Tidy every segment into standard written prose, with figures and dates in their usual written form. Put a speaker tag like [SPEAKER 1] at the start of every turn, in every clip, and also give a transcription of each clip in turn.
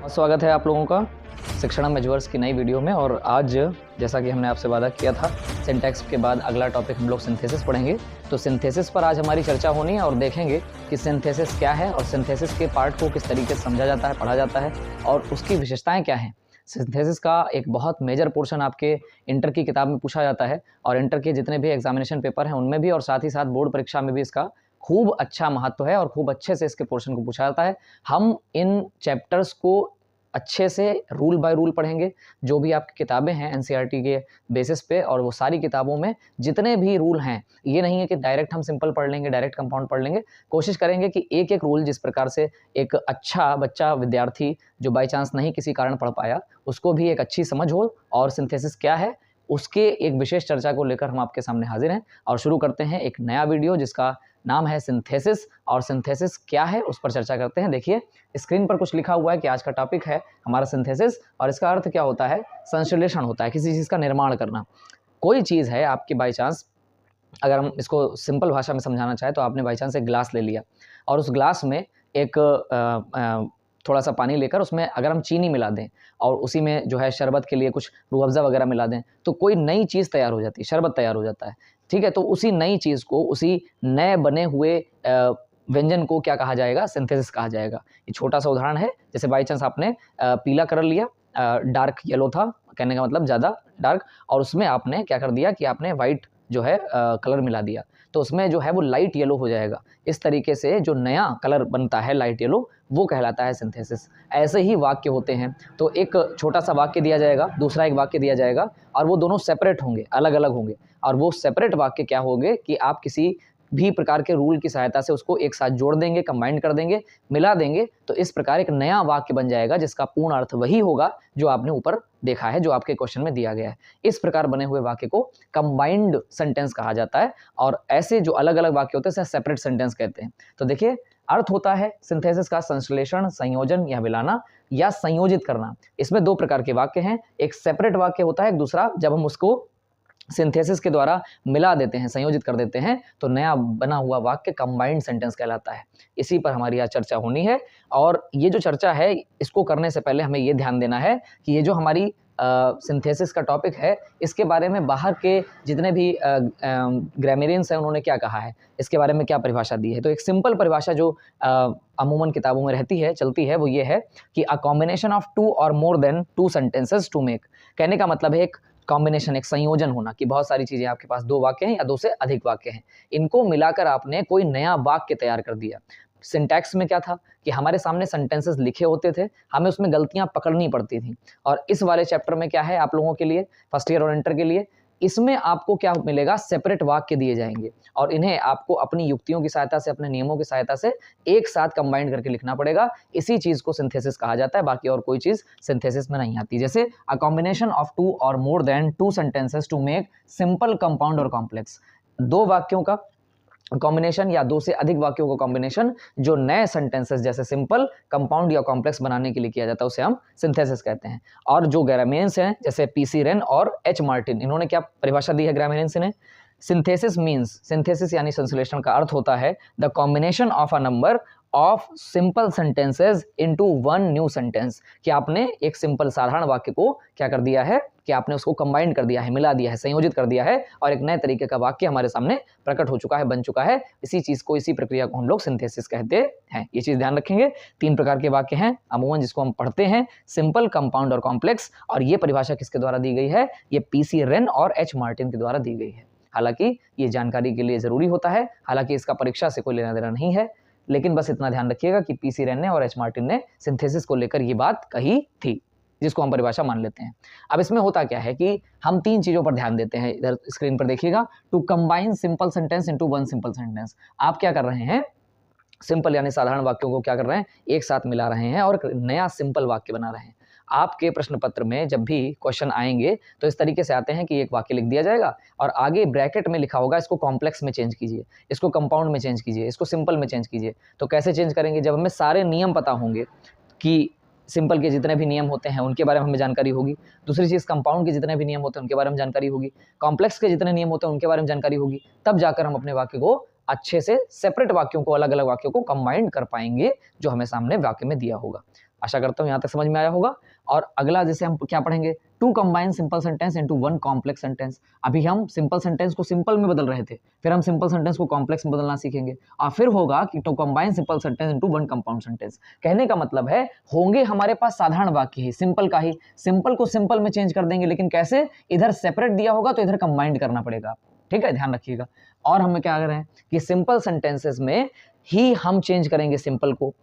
[SPEAKER 1] स्वागत है आप लोगों का शिक्षणम मेजवर्स की नई वीडियो में। और आज जैसा कि हमने आपसे वादा किया था, सिंटैक्स के बाद अगला टॉपिक हम लोग सिंथेसिस पढ़ेंगे। तो सिंथेसिस पर आज हमारी चर्चा होनी है और देखेंगे कि सिंथेसिस क्या है और सिंथेसिस के पार्ट को किस तरीके से समझा जाता है, पढ़ा जाता है और उसकी विशेषताएं क्या हैं। सिंथेसिस का एक बहुत मेजर पोर्शन आपके इंटर की किताब में पूछा जाता है और इंटर के जितने भी एग्जामिनेशन पेपर हैं उनमें भी और साथ ही साथ बोर्ड परीक्षा में भी इसका खूब अच्छा महत्व है और खूब अच्छे से इसके पोर्शन को पूछा जाता है। हम इन चैप्टर्स को अच्छे से रूल बाय रूल पढ़ेंगे। जो भी आपकी किताबें हैं एनसीईआरटी के बेसिस पे, और वो सारी किताबों में जितने भी रूल हैं, ये नहीं है कि डायरेक्ट हम सिंपल पढ़ लेंगे, डायरेक्ट कंपाउंड पढ़ लेंगे। कोशिश करेंगे कि एक एक रूल, जिस प्रकार से एक अच्छा बच्चा विद्यार्थी जो बाई चांस नहीं किसी कारण पढ़ पाया, उसको भी एक अच्छी समझ हो और सिंथेसिस क्या है उसके एक विशेष चर्चा को लेकर हम आपके सामने हाजिर हैं। और शुरू करते हैं एक नया वीडियो जिसका नाम है सिंथेसिस। और सिंथेसिस क्या है उस पर चर्चा करते हैं। देखिए स्क्रीन पर कुछ लिखा हुआ है कि आज का टॉपिक है हमारा सिंथेसिस, और इसका अर्थ क्या होता है? संश्लेषण होता है, किसी चीज़ का निर्माण करना। कोई चीज़ है आपकी बाई चांस, अगर हम इसको सिंपल भाषा में समझाना चाहें तो आपने बाई चांस एक ग्लास ले लिया और उस ग्लास में एक थोड़ा सा पानी लेकर उसमें अगर हम चीनी मिला दें और उसी में जो है शरबत के लिए कुछ रूह अफ़ज़ा वगैरह मिला दें तो कोई नई चीज़ तैयार हो जाती है, शरबत तैयार हो जाता है। ठीक है, तो उसी नई चीज़ को, उसी नए बने हुए व्यंजन को क्या कहा जाएगा? सिंथेसिस कहा जाएगा। ये छोटा सा उदाहरण है, जैसे बाई चांस आपने पीला कलर लिया, डार्क येलो था, कहने का मतलब ज़्यादा डार्क, और उसमें आपने क्या कर दिया कि आपने वाइट जो है कलर मिला दिया, तो उसमें जो है वो लाइट येलो हो जाएगा। इस तरीके से जो नया कलर बनता है लाइट येलो, वो कहलाता है सिंथेसिस। ऐसे ही वाक्य होते हैं, तो एक छोटा सा वाक्य दिया जाएगा, दूसरा एक वाक्य दिया जाएगा और वो दोनों सेपरेट होंगे, अलग अलग होंगे। और वो सेपरेट वाक्य क्या होंगे कि आप किसी भी प्रकार के रूल की सहायता से उसको एक साथ जोड़ देंगे, कंबाइन कर देंगे, मिला देंगे, तो इस प्रकार एक नया वाक्य बन जाएगा जिसका पूर्ण अर्थ वही होगा जो आपने ऊपर देखा है, जो आपके क्वेश्चन में दिया गया है। इस प्रकार बने हुए वाक्य को कंबाइंड सेंटेंस कहा जाता है और ऐसे जो अलग अलग वाक्य होते हैं उसे सेपरेट सेंटेंस कहते हैं। तो देखिए अर्थ होता है सिंथेसिस का संश्लेषण, संयोजन या मिलाना या संयोजित करना। इसमें दो प्रकार के वाक्य हैं, एक सेपरेट वाक्य होता है, एक दूसरा जब हम उसको सिंथेसिस के द्वारा मिला देते हैं, संयोजित कर देते हैं, तो नया बना हुआ वाक्य कंबाइंड सेंटेंस कहलाता है। इसी पर हमारी आज चर्चा होनी है। और ये जो चर्चा है इसको करने से पहले हमें ये ध्यान देना है कि ये जो हमारी सिंथेसिस का टॉपिक है, इसके बारे में बाहर के जितने भी ग्रामेरियंस हैं उन्होंने क्या कहा है, इसके बारे में क्या परिभाषा दी है। तो एक सिंपल परिभाषा जो अमूमन किताबों में रहती है, चलती है, वो ये है कि अ कॉम्बिनेशन ऑफ टू और more than two sentences to make. कहने का मतलब है एक कॉम्बिनेशन, एक संयोजन होना, कि बहुत सारी चीज़ें आपके पास, दो वाक्य हैं या दो से अधिक वाक्य हैं, इनको मिलाकर आपने कोई नया वाक्य तैयार कर दिया। सिंटैक्स में क्या था कि हमारे सामने सेंटेंसेस लिखे होते थे, हमें उसमें गलतियां पकड़नी पड़ती थी। और इस वाले चैप्टर में क्या है आप लोगों के लिए, फर्स्ट ईयर और इंटर के लिए, इसमें आपको क्या मिलेगा? सेपरेट वाक्य दिए जाएंगे और इन्हें आपको अपनी युक्तियों की सहायता से, अपने नियमों की सहायता से एक साथ कंबाइन करके लिखना पड़ेगा। इसी चीज को सिंथेसिस कहा जाता है, बाकी और कोई चीज सिंथेसिस में नहीं आती। जैसे अ कॉम्बिनेशन ऑफ टू और more than two sentences to make simple, compound और कॉम्प्लेक्स। दो वाक्यों का कॉम्बिनेशन या दो से अधिक वाक्यों का कॉम्बिनेशन जो नए सेंटेंसेस जैसे सिंपल, कंपाउंड या कॉम्प्लेक्स बनाने के लिए किया जाता है, उसे हम सिंथेसिस कहते हैं। और जो ग्रामेरियंस हैं जैसे पीसी रेन और एच मार्टिन, इन्होंने क्या परिभाषा दी है ग्रामेरियंस ने? सिंथेसिस मीन्स, सिंथेसिस यानी संश्लेषण का अर्थ होता है the combination of a number of simple sentences into one new sentence, कि आपने एक सिंपल साधारण वाक्य को क्या कर दिया है कि आपने उसको कंबाइन कर दिया है, मिला दिया है, संयोजित कर दिया है और एक नए तरीके का वाक्य हमारे सामने प्रकट हो चुका है, बन चुका है। इसी चीज को, इसी प्रक्रिया को हम लोग सिंथेसिस कहते हैं। ये चीज ध्यान रखेंगे। तीन प्रकार के वाक्य हैं अमूमन जिसको हम पढ़ते हैं, सिंपल, कंपाउंड और कॉम्प्लेक्स। और ये परिभाषा किसके द्वारा दी गई है? ये पीसी रेन और एच मार्टिन के द्वारा दी गई है। हालांकि ये जानकारी के लिए जरूरी होता है, हालांकि इसका परीक्षा से कोई लेना देना नहीं है, लेकिन बस इतना ध्यान रखिएगा कि पीसी रेन ने और एच मार्टिन ने सिंथेसिस को लेकर ये बात कही थी, जिसको हम परिभाषा मान लेते हैं। अब इसमें होता क्या है कि हम तीन चीजों पर ध्यान देते हैं। इधर स्क्रीन पर देखिएगा, to combine simple sentence into one simple sentence. आप क्या कर रहे हैं? सिंपल यानी साधारण वाक्यों को क्या कर रहे हैं? एक साथ मिला रहे हैं और नया सिंपल वाक्य बना रहे हैं। आपके प्रश्न पत्र में जब भी क्वेश्चन आएंगे तो इस तरीके से आते हैं कि एक वाक्य लिख दिया जाएगा और आगे ब्रैकेट में लिखा होगा इसको कॉम्प्लेक्स में चेंज कीजिए, इसको कंपाउंड में चेंज कीजिए, इसको सिंपल में चेंज कीजिए। तो कैसे चेंज करेंगे? जब हमें सारे नियम पता होंगे कि सिंपल के जितने भी नियम होते हैं उनके बारे में हमें जानकारी होगी, दूसरी चीज़ कंपाउंड के जितने भी नियम होते हैं उनके बारे में जानकारी होगी, कॉम्प्लेक्स के जितने नियम होते हैं उनके बारे में जानकारी होगी, तब जाकर हम अपने वाक्य को अच्छे से, सेपरेट वाक्यों को, अलग अलग वाक्यों को कंबाइंड कर पाएंगे जो हमें सामने वाक्य में दिया होगा। आशा करता हूँ यहाँ तक समझ में आया होगा। और अगला जैसे हम क्या पढ़ेंगे, to combine simple sentence into one complex sentence. अभी हम सिंपल सेंटेंस को सिंपल में बदल रहे थे, फिर हम सिंपल सेंटेंस को कॉम्प्लेक्स में बदलना सीखेंगे, और फिर होगा कि to combine simple sentence into one compound sentence. कहने का मतलब है होंगे हमारे पास साधारण वाक्य ही, सिंपल का ही, सिंपल को सिंपल में चेंज कर देंगे, लेकिन कैसे, इधर सेपरेट दिया होगा तो इधर कंबाइंड करना पड़ेगा, ठीक है, ध्यान रखिएगा। और हमें क्या कर रहे हैं कि सिंपल सेंटेंसेस में ही हम चेंज करेंगे सिंपल को,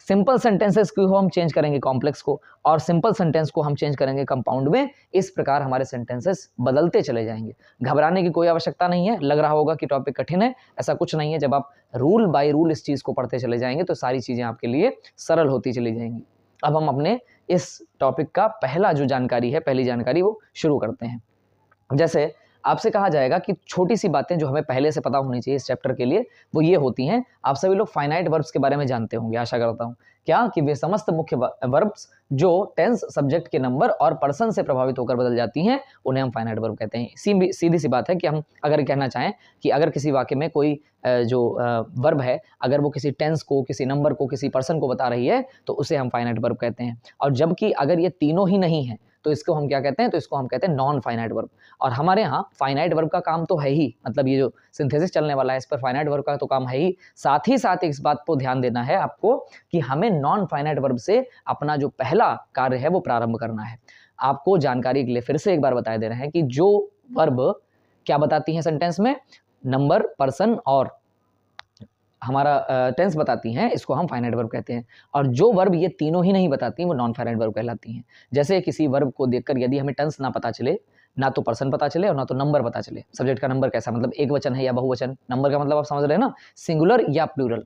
[SPEAKER 1] सिंपल सेंटेंसेस को हम चेंज करेंगे कॉम्प्लेक्स को, और सिंपल सेंटेंस को हम चेंज करेंगे कंपाउंड में। इस प्रकार हमारे सेंटेंसेस बदलते चले जाएंगे। घबराने की कोई आवश्यकता नहीं है। लग रहा होगा कि टॉपिक कठिन है, ऐसा कुछ नहीं है। जब आप रूल बाय रूल इस चीज़ को पढ़ते चले जाएंगे तो सारी चीज़ें आपके लिए सरल होती चली जाएंगी। अब हम अपने इस टॉपिक का पहला जो जानकारी है, पहली जानकारी वो शुरू करते हैं। जैसे आपसे कहा जाएगा कि छोटी सी बातें जो हमें पहले से पता होनी चाहिए इस चैप्टर के लिए, वो ये होती हैं। आप सभी लोग फाइनाइट वर्ब्स के बारे में जानते होंगे, आशा करता हूँ, क्या कि वे समस्त मुख्य वर्ब्स जो टेंस, सब्जेक्ट के नंबर और पर्सन से प्रभावित होकर बदल जाती हैं, उन्हें हम फाइनाइट वर्ब कहते हैं। सीधी सी बात है कि हम अगर कहना चाहें कि अगर किसी वाक्य में कोई जो वर्ब है, अगर वो किसी टेंस को, किसी नंबर को, किसी पर्सन को बता रही है, तो उसे हम फाइनाइट वर्ब कहते हैं। और जबकि अगर ये तीनों ही नहीं है तो इसको हम क्या कहते हैं, तो इसको हम कहते हैं नॉन फाइनाइट वर्ब। और हमारे यहाँ फाइनाइट वर्ब का काम तो है ही, मतलब ये जो सिंथेसिस चलने वाला है इस पर फाइनाइट वर्ब का तो काम है ही, साथ ही साथ इस बात को ध्यान देना है आपको कि हमें नॉन फाइनाइट वर्ब से अपना जो पहला कार्य है वो प्रारंभ करना है। आपको जानकारी के लिए फिर से एक बार बता दे रहे हैं कि जो वर्ब क्या बताती हैं सेंटेंस में, नंबर, पर्सन और हमारा टेंस बताती हैं, इसको हम फाइनाइट वर्ब कहते हैं। और जो वर्ब ये तीनों ही नहीं बताती वो नॉन फाइनाइट वर्ब कहलाती हैं। जैसे किसी वर्ब को देखकर यदि हमें टेंस ना पता चले, ना तो पर्सन पता चले और ना तो नंबर पता चले, सब्जेक्ट का नंबर कैसा, मतलब एक वचन है या बहुवचन, नंबर का मतलब आप समझ रहे हैं ना, सिंगुलर या प्लूरल।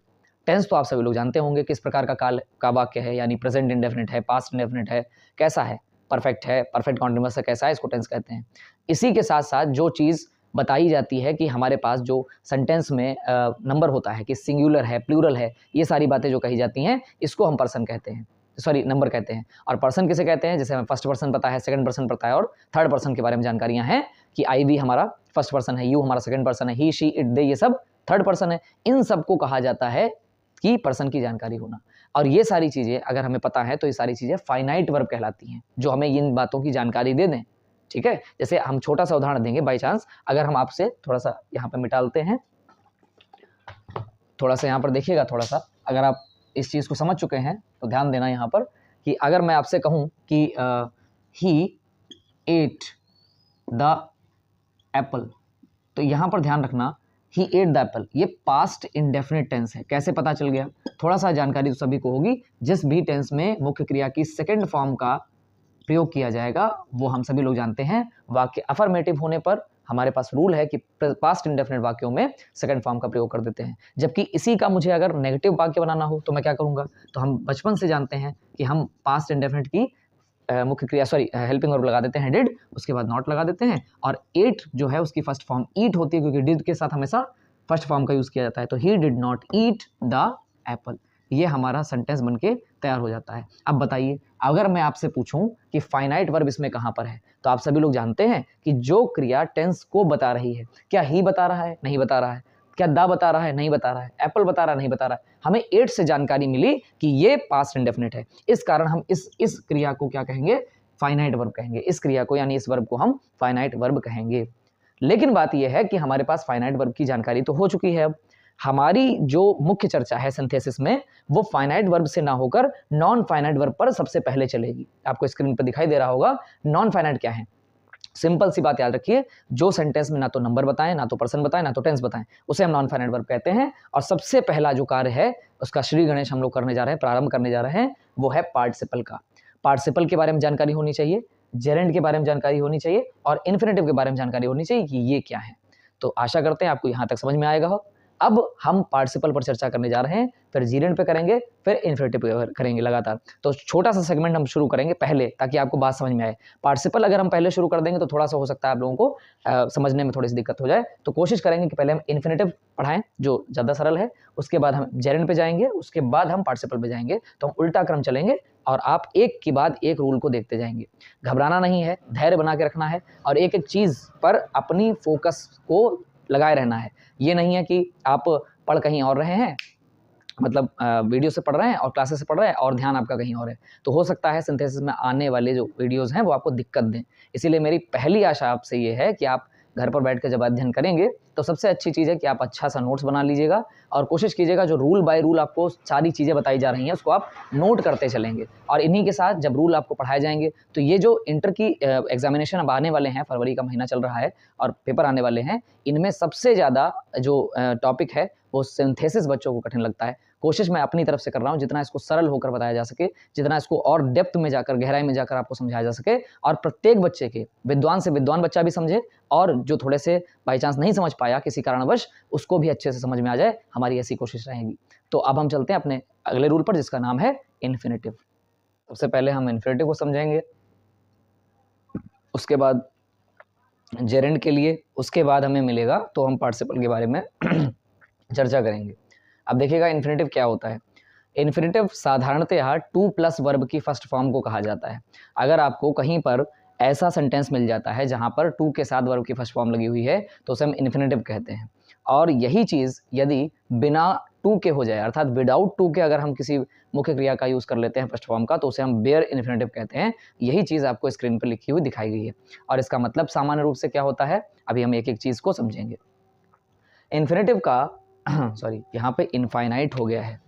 [SPEAKER 1] टेंस तो आप सभी लोग जानते होंगे किस प्रकार का काल का वाक्य है, यानी प्रेजेंट इंडेफिनिट है, पास्ट इंडेफिनिट है, कैसा है, परफेक्ट है, परफेक्ट कॉन्टिन्यूअस है, कैसा है, इसको टेंस कहते हैं। इसी के साथ साथ जो चीज़ बताई जाती है कि हमारे पास जो सेंटेंस में नंबर होता है कि सिंगुलर है, प्लूरल है, ये सारी बातें जो कही जाती हैं, इसको हम पर्सन कहते हैं, सॉरी नंबर कहते हैं। और पर्सन किसे कहते हैं, जैसे हमें फर्स्ट पर्सन पता है, सेकंड पर्सन पता है और थर्ड पर्सन के बारे में जानकारियां हैं कि आई वी हमारा फर्स्ट पर्सन है, यू हमारा सेकंड पर्सन है, ही, शी, इट, दे ये सब थर्ड पर्सन है। इन सबको कहा जाता है कि पर्सन की जानकारी होना। और ये सारी चीज़ें अगर हमें पता है तो ये सारी चीज़ें फाइनाइट वर्ब कहलाती हैं, जो हमें इन बातों की जानकारी दे दें, ठीक है। जैसे हम छोटा सा उदाहरण देंगे, बाई चांस अगर हम आपसे थोड़ा सा यहाँ पे मिटालते हैं, थोड़ा सा यहाँ पर देखिएगा, थोड़ा सा अगर आप इस चीज़ को समझ चुके हैं तो ध्यान देना यहाँ पर कि अगर मैं आपसे कहूँ कि ही एट द एप्पल, तो यहाँ पर ध्यान रखना ही एट द एप्पल ये पास्ट इंडेफिनिट टेंस है। कैसे पता चल गया, थोड़ा सा जानकारी तो सभी को होगी। जिस भी टेंस में मुख्य क्रिया की सेकेंड फॉर्म का प्रयोग किया जाएगा वो हम सभी लोग जानते हैं। वाक्य अफर्मेटिव होने पर हमारे पास रूल है कि पास्ट इंडेफिनिट वाक्यों में सेकंड फॉर्म का प्रयोग कर देते हैं। जबकि इसी का मुझे अगर नेगेटिव वाक्य बनाना हो तो मैं क्या करूंगा, तो हम बचपन से जानते हैं कि हम पास्ट इंडेफिनिट की मुख्य क्रिया हेल्पिंग वर्ब लगा देते हैं डिड, उसके बाद नॉट लगा देते हैं, और एट जो है उसकी फर्स्ट फॉर्म ईट होती है, क्योंकि डिड के साथ हमेशा फर्स्ट फॉर्म का यूज किया जाता है। तो he did not eat the Apple, ये हमारा सेंटेंस बनके तैयार हो जाता है। अब बताइए, अगर मैं आपसे पूछूं कि फाइनाइट वर्ब इसमें कहां पर है, तो आप सभी लोग जानते हैं कि जो क्रिया टेंस को बता रही है, क्या ही बता रहा है, नहीं बता रहा है, क्या दा बता रहा है, नहीं बता रहा है, एप्पल बता रहा है, नहीं बता रहा है। हमें एट से जानकारी मिली कि ये पास्ट इंडेफिनिट है, इस कारण हम इस क्रिया को क्या कहेंगे, फाइनाइट वर्ब कहेंगे। इस क्रिया को यानी इस वर्ब को हम फाइनाइट वर्ब कहेंगे। लेकिन बात यह है कि हमारे पास फाइनाइट वर्ब की जानकारी तो हो चुकी है। अब हमारी जो मुख्य चर्चा है सिंथेसिस में वो फाइनाइट वर्ब से ना होकर नॉन फाइनाइट वर्ब पर सबसे पहले चलेगी। आपको स्क्रीन पर दिखाई दे रहा होगा नॉन फाइनाइट क्या है। सिंपल सी बात याद रखिए, जो सेंटेंस में ना तो नंबर बताएं, ना तो पर्सन बताएं, ना तो टेंस बताएं, उसे हम नॉन फाइनाइट वर्ब कहते हैं। और सबसे पहला जो कार्य है उसका श्री गणेश हम लोग करने जा रहे हैं, प्रारंभ करने जा रहे हैं, वो है पार्टिसिपल का। पार्टिसिपल के बारे में जानकारी होनी चाहिए, जेरेंड के बारे में जानकारी होनी चाहिए और इन्फिनेटिव के बारे में जानकारी होनी चाहिए कि ये क्या है। तो आशा करते हैं आपको यहाँ तक समझ में आएगा हो। अब हम पार्टिसिपल पर चर्चा करने जा रहे हैं, फिर जीरेंड पे करेंगे, फिर इन्फिनेटिव पे करेंगे लगातार। तो छोटा सा सेगमेंट हम शुरू करेंगे पहले, ताकि आपको बात समझ में आए। पार्टिसिपल अगर हम पहले शुरू कर देंगे तो थोड़ा सा हो सकता है आप लोगों को समझने में थोड़ी सी दिक्कत हो जाए। तो कोशिश करेंगे कि पहले हम इन्फिनेटिव पढ़ाएं जो ज़्यादा सरल है, उसके बाद हम जेरेंड पे जाएंगे, उसके बाद हम पार्टिसिपल पे जाएंगे। तो हम उल्टा क्रम चलेंगे और आप एक के बाद एक रूल को देखते जाएंगे। घबराना नहीं है, धैर्य बना के रखना है और एक एक चीज़ पर अपनी फोकस को लगाए रहना है। ये नहीं है कि आप पढ़ कहीं और रहे हैं, मतलब वीडियो से पढ़ रहे हैं और क्लासेस से पढ़ रहे हैं और ध्यान आपका कहीं और है, तो हो सकता है सिंथेसिस में आने वाले जो वीडियोज़ हैं वो आपको दिक्कत दें। इसीलिए मेरी पहली आशा आपसे ये है कि आप घर पर बैठ कर जब अध्ययन करेंगे तो सबसे अच्छी चीज़ है कि आप अच्छा सा नोट्स बना लीजिएगा और कोशिश कीजिएगा जो रूल बाय रूल आपको सारी चीज़ें बताई जा रही हैं उसको आप नोट करते चलेंगे। और इन्हीं के साथ जब रूल आपको पढ़ाए जाएंगे तो ये जो इंटर की एग्जामिनेशन अब आने वाले हैं, फरवरी का महीना चल रहा है और पेपर आने वाले हैं, इनमें सबसे ज़्यादा जो टॉपिक है वो सिंथेसिस बच्चों को कठिन लगता है। कोशिश मैं अपनी तरफ से कर रहा हूँ जितना इसको सरल होकर बताया जा सके, जितना इसको और डेप्थ में जाकर, गहराई में जाकर आपको समझाया जा सके और प्रत्येक बच्चे के, विद्वान से विद्वान बच्चा भी समझे और जो थोड़े से बाई चांस नहीं समझ पाया किसी कारणवश, उसको भी अच्छे से समझ में आ जाए, हमारी ऐसी कोशिश रहेगी। तो अब हम चलते हैं अपने अगले रूल पर जिसका नाम है इन्फिनेटिव। सबसे पहले हम इन्फिनेटिव को समझेंगे, उसके बाद जेरेंड के लिए, उसके बाद हमें मिलेगा तो हम पार्टिसिपल के बारे में चर्चा करेंगे। अब देखिएगा इन्फिनेटिव क्या होता है। इन्फिनेटिव साधारणतः टू प्लस वर्ब की फर्स्ट फॉर्म को कहा जाता है। अगर आपको कहीं पर ऐसा सेंटेंस मिल जाता है जहां पर टू के साथ वर्ब की फर्स्ट फॉर्म लगी हुई है तो उसे हम इन्फिनेटिव कहते हैं। और यही चीज़ यदि बिना टू के हो जाए, अर्थात विदाउट टू के अगर हम किसी मुख्य क्रिया का यूज़ कर लेते हैं फर्स्ट फॉर्म का, तो उसे हम बेयर इन्फिनेटिव कहते हैं। यही चीज़ आपको स्क्रीन पर लिखी हुई दिखाई गई है और इसका मतलब सामान्य रूप से क्या होता है, अभी हम एक एक चीज़ को समझेंगे। इन्फिनेटिव का सॉरी, यहाँ पे इनफाइनाइट हो गया है,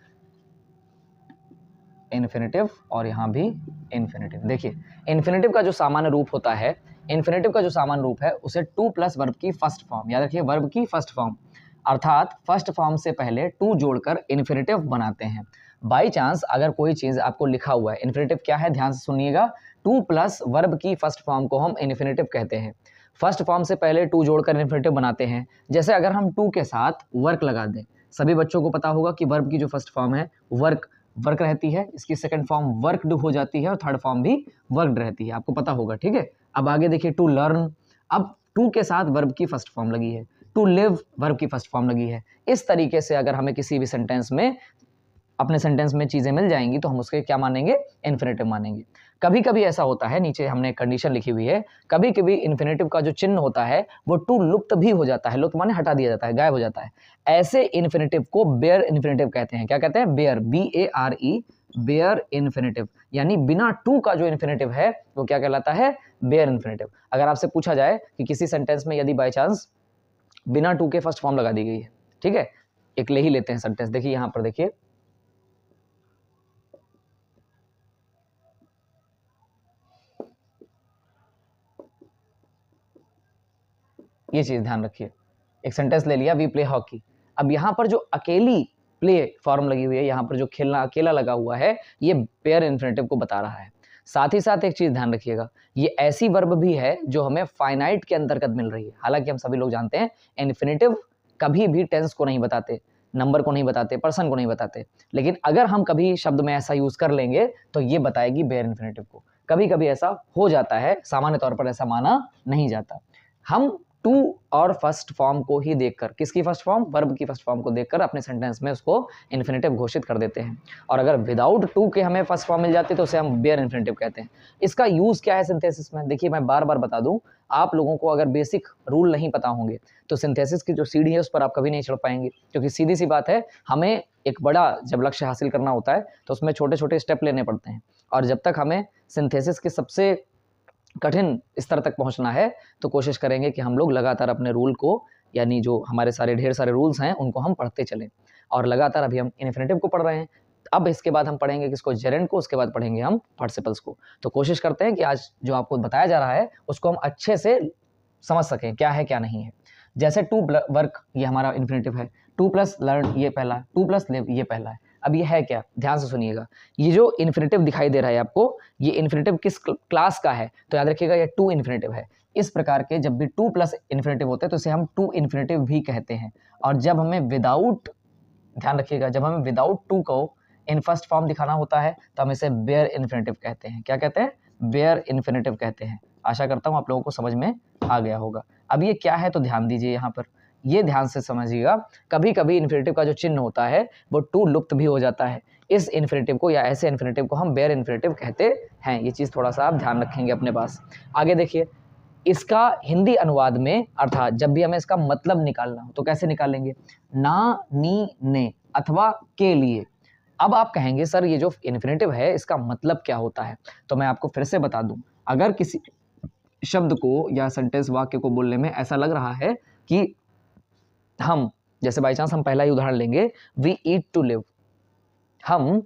[SPEAKER 1] इन्फिनेटिव और यहाँ भी इन्फिनेटिव। देखिए इन्फिनेटिव का जो सामान्य रूप होता है, इन्फिनेटिव का जो सामान्य रूप है उसे टू प्लस वर्ब की फर्स्ट फॉर्म, याद रखिए वर्ब की फर्स्ट फॉर्म, अर्थात फर्स्ट फॉर्म से पहले टू जोड़कर इन्फिनेटिव बनाते हैं। बाई चांस अगर कोई चीज़ आपको लिखा हुआ है, इन्फिनेटिव क्या है ध्यान से सुनिएगा, टू प्लस वर्ब की फर्स्ट फॉर्म को हम इन्फिनेटिव कहते हैं। फर्स्ट फॉर्म से पहले टू जोड़कर इन्फिनेटिव बनाते हैं। जैसे अगर हम टू के साथ वर्क लगा दें, सभी बच्चों को पता होगा कि वर्ब की जो फर्स्ट फॉर्म है वर्क रहती है, इसकी सेकंड फॉर्म वर्कड हो जाती है और थर्ड फॉर्म भी वर्कड रहती है, आपको पता होगा, ठीक है। अब आगे देखिए टू लर्न, अब टू के साथ वर्ब की फर्स्ट फॉर्म लगी है, टू लिव वर्ब की फर्स्ट फॉर्म लगी है। इस तरीके से अगर हमें किसी भी सेंटेंस में, अपने सेंटेंस में चीज़ें मिल जाएंगी तो हम उसके क्या मानेंगे, इन्फिनेटिव मानेंगे। कभी कभी ऐसा होता है, नीचे हमने कंडीशन लिखी हुई है, कभी कभी इन्फिनेटिव का जो चिन्ह होता है वो टू लुप्त भी हो जाता है, लुप्त माने हटा दिया जाता है, गायब हो जाता है। ऐसे इन्फिनेटिव को बेयर इन्फिनेटिव कहते हैं। क्या कहते हैं, बेयर, BARE, बेयर इन्फिनेटिव, यानी बिना टू का जो इन्फिनेटिव है वो क्या कहलाता है, बेयर इन्फिनेटिव। अगर आपसे पूछा जाए कि किसी सेंटेंस में यदि बाई चांस बिना टू के फर्स्ट फॉर्म लगा दी गई है, ठीक है, एक ले ही लेते हैं सेंटेंस, देखिए यहां पर देखिए, ये चीज ध्यान रखिए, एक सेंटेंस ले लिया, वी प्ले हॉकी। अब यहाँ पर जो अकेली प्ले फॉर्म लगी हुई है, यहाँ पर जो खेलना अकेला लगा हुआ है, ये पेयर इन्फिनेटिव को बता रहा है। साथ ही साथ एक चीज ध्यान रखिएगा, ये ऐसी वर्ब भी है जो हमें फाइनाइट के अंतर्गत मिल रही है। हालांकि हम सभी लोग जानते हैं इन्फिनेटिव कभी भी टेंस को नहीं बताते, नंबर को नहीं बताते, पर्सन को नहीं बताते, लेकिन अगर हम कभी शब्द में ऐसा यूज कर लेंगे तो ये बताएगी बेयर इन्फिनेटिव को। कभी कभी ऐसा हो जाता है, सामान्य तौर पर ऐसा माना नहीं जाता। हम टू और फर्स्ट फॉर्म को ही देखकर, किसकी फर्स्ट फॉर्म, वर्ब की फर्स्ट फॉर्म को देखकर अपने सेंटेंस में उसको इन्फिनेटिव घोषित कर देते हैं। और अगर विदाउट टू के हमें फर्स्ट फॉर्म मिल जाती है तो उसे हम बेयर इन्फिनेटिव कहते हैं। इसका यूज क्या है सिंथेसिस में, देखिए मैं बार बार बता दूं, आप लोगों को अगर बेसिक रूल नहीं पता होंगे तो सिंथेसिस की जो सीढ़ी है उस पर आप कभी नहीं चढ़ पाएंगे, क्योंकि सीधी सी बात है, हमें एक बड़ा जब लक्ष्य हासिल करना होता है तो उसमें छोटे छोटे स्टेप लेने पड़ते हैं। और जब तक हमें सिंथेसिस के सबसे कठिन स्तर तक पहुंचना है तो कोशिश करेंगे कि हम लोग लगातार अपने रूल को, यानी जो हमारे सारे ढेर सारे रूल्स हैं उनको हम पढ़ते चलें। और लगातार अभी हम इन्फिनेटिव को पढ़ रहे हैं, अब इसके बाद हम पढ़ेंगे किसको, जेरेंड को, उसके बाद पढ़ेंगे हम पार्टिसिपल्स को। तो कोशिश करते हैं कि आज जो आपको बताया जा रहा है उसको हम अच्छे से समझ सकें, क्या है क्या नहीं है। जैसे टू वर्क, ये हमारा इन्फिनेटिव है, टू प्लस लर्न ये पहला, टू प्लस लिव ये पहला है। अब ये है क्या, ध्यान से सुनिएगा, ये जो इन्फिनेटिव दिखाई दे रहा है आपको, ये इन्फिनेटिव किस क्लास का है, तो याद रखिएगा ये टू इन्फिनेटिव है। इस प्रकार के जब भी टू प्लस इन्फिनेटिव होते हैं तो इसे हम टू इन्फिनेटिव भी कहते हैं। और जब हमें विदाउट, ध्यान रखिएगा, जब हमें विदाउट टू को इन फर्स्ट फॉर्म दिखाना होता है तो हम इसे बेयर इन्फिनेटिव कहते हैं। क्या कहते हैं, बेयर इन्फिनेटिव कहते हैं। आशा करता हूँ आप लोगों को समझ में आ गया होगा। अब ये क्या है तो ध्यान दीजिए, यहाँ पर ये ध्यान से समझिएगा, कभी कभी इन्फिनेटिव का जो चिन्ह होता है वो टू लुप्त भी हो जाता है। इस इन्फिनेटिव को या ऐसे इन्फिनेटिव को हम बेयर इन्फिनेटिव कहते हैं। ये चीज़ थोड़ा सा आप ध्यान रखेंगे अपने पास। आगे देखिए, इसका हिंदी अनुवाद में, अर्थात जब भी हमें इसका मतलब निकालना हो तो कैसे निकालेंगे, ना, नी, ने। अथवा के लिए। अब आप कहेंगे सर ये जो इन्फिनेटिव है इसका मतलब क्या होता है, तो मैं आपको फिर से बता दूं, अगर किसी शब्द को या सेंटेंस वाक्य को बोलने में ऐसा लग रहा है कि हम, जैसे बाई चांस हम पहला ही उदाहरण लेंगे, वी ईट टू लिव, हम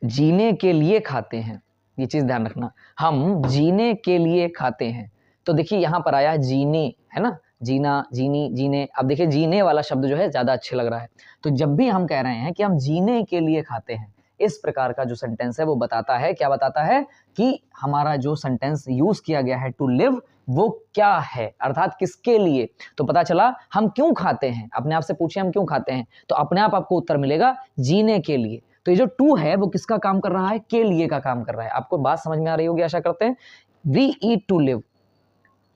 [SPEAKER 1] जीने के लिए खाते हैं, ये चीज ध्यान रखना, हम जीने के लिए खाते हैं। तो देखिए यहां पर आया जीने, है ना, जीना, जीनी, जीने। अब देखिए जीने वाला शब्द जो है ज्यादा अच्छे लग रहा है। तो जब भी हम कह रहे हैं कि हम जीने के लिए खाते हैं, इस प्रकार का जो सेंटेंस है वो बताता है, क्या बताता है कि हमारा जो सेंटेंस यूज किया गया है टू लिव वो क्या है, अर्थात किसके लिए। तो पता चला हम क्यों खाते हैं, अपने आप से पूछिए हम क्यों खाते हैं, तो अपने आप आपको उत्तर मिलेगा जीने के लिए। तो ये जो टू है वो किसका काम कर रहा है, के लिए का काम कर रहा है। आपको बात समझ में आ रही होगी आशा करते हैं। वी ईट टू लिव,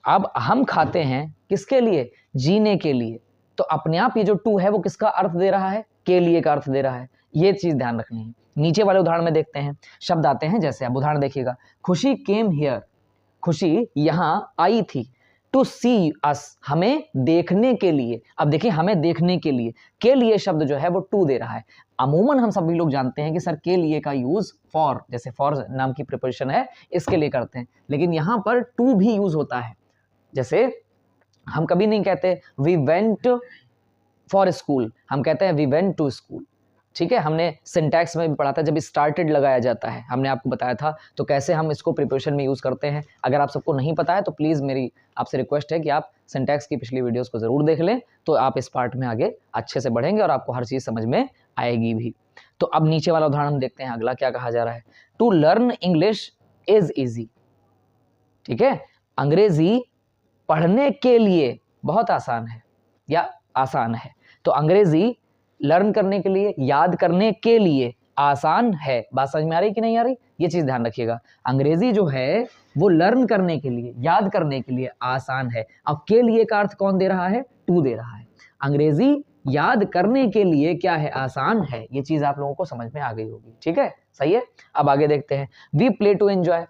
[SPEAKER 1] अब हम खाते हैं किसके लिए, जीने के लिए। तो अपने आप ये जो टू है वो किसका अर्थ दे रहा है, के लिए का अर्थ दे रहा है। ये चीज ध्यान रखनी है। नीचे वाले उदाहरण में देखते हैं, शब्द आते हैं, जैसे आप उदाहरण देखिएगा, खुशी केम हियर, खुशी यहां आई थी, टू सी अस, हमें देखने के लिए। अब देखिए हमें देखने के लिए शब्द जो है वो टू दे रहा है। अमूमन हम सभी लोग जानते हैं कि सर के लिए का यूज फॉर, जैसे फॉर नाम की प्रिपोजिशन है इसके लिए करते हैं, लेकिन यहां पर टू भी यूज होता है। जैसे हम कभी नहीं कहते वी वेंट फॉर स्कूल, हम कहते हैं वी वेंट टू स्कूल। ठीक है, हमने सिंटैक्स में भी पढ़ा था, जब स्टार्टेड लगाया जाता है हमने आपको बताया था, तो कैसे हम इसको प्रिपोजिशन में यूज करते हैं। अगर आप सबको नहीं पता है तो प्लीज मेरी आपसे रिक्वेस्ट है कि आप सिंटैक्स की पिछली वीडियोस को जरूर देख लें, तो आप इस पार्ट में आगे अच्छे से बढ़ेंगे और आपको हर चीज समझ में आएगी भी। तो अब नीचे वाला उदाहरण हम देखते हैं, अगला क्या कहा जा रहा है, to learn English is easy. ठीक है, अंग्रेजी पढ़ने के लिए बहुत आसान है या आसान है। तो अंग्रेजी लर्न करने के लिए, याद करने के लिए आसान है। बात समझ में आ रही कि नहीं आ रही, ये चीज ध्यान रखिएगा। अंग्रेजी जो है वो लर्न करने के लिए, याद करने के लिए आसान है। अब के लिए का अर्थ कौन दे रहा है, टू दे रहा है। अंग्रेजी याद करने के लिए क्या है, आसान है। ये चीज आप लोगों को समझ में आ गई होगी। ठीक है, सही है। अब आगे देखते हैं, वी प्ले टू एंजॉय,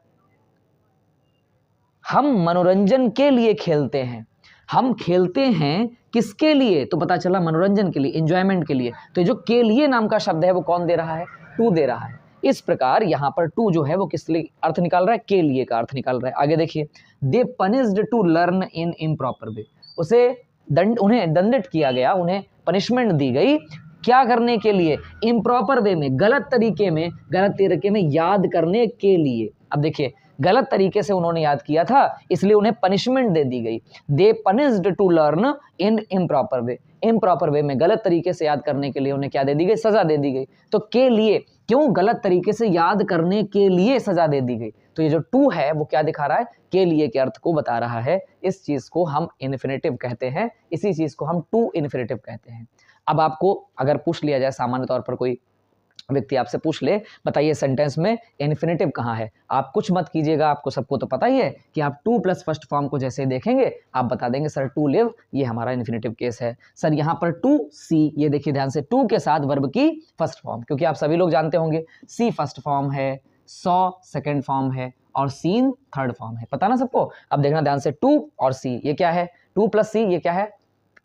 [SPEAKER 1] हम मनोरंजन के लिए खेलते हैं। हम खेलते हैं किसके लिए, तो पता चला मनोरंजन के लिए, एंजॉयमेंट के लिए। तो जो के लिए नाम का शब्द है वो कौन दे रहा है, टू दे रहा है। इस प्रकार यहाँ पर टू जो है वो किस लिए अर्थ निकाल रहा है, के लिए का अर्थ निकाल रहा है। आगे देखिए, they punished to learn in improper way, उन्हें दंडित किया गया, उन्हें पनिशमेंट दी गई, क्या करने के लिए, इम्प्रॉपर वे में, गलत तरीके में याद करने के लिए। अब देखिए गलत तरीके से उन्होंने याद किया था इसलिए उन्हें पनिशमेंट दे दी गई। They punished to learn in improper way, improper way में गलत तरीके से याद करने के लिए उन्हें क्या दे दी गई, सजा दे दी गई। तो के लिए, क्यों, गलत तरीके से याद करने के लिए सजा दे दी गई। तो ये जो टू है वो क्या दिखा रहा है, के लिए के अर्थ को बता रहा है। इस चीज को हम इन्फिनेटिव कहते हैं, इसी चीज को हम टू इन्फिनेटिव कहते हैं। अब आपको अगर पूछ लिया जाए, सामान्य तौर पर कोई व्यक्ति आपसे पूछ ले, बताइए सेंटेंस में इन्फिनेटिव कहाँ है, आप कुछ मत कीजिएगा, आपको सबको तो पता ही है कि आप टू प्लस फर्स्ट फॉर्म को जैसे देखेंगे आप बता देंगे सर टू लिव, ये हमारा इन्फिनेटिव केस है। सर यहाँ पर टू सी, ये देखिए ध्यान से, टू के साथ वर्ब की फर्स्ट फॉर्म, क्योंकि आप सभी लोग जानते होंगे सी फर्स्ट फॉर्म है, सॉ सेकेंड फॉर्म है और सीन थर्ड फॉर्म है, पता ना सबको। अब देखना ध्यान से, टू और सी ये क्या है, टू प्लस सी ये क्या है,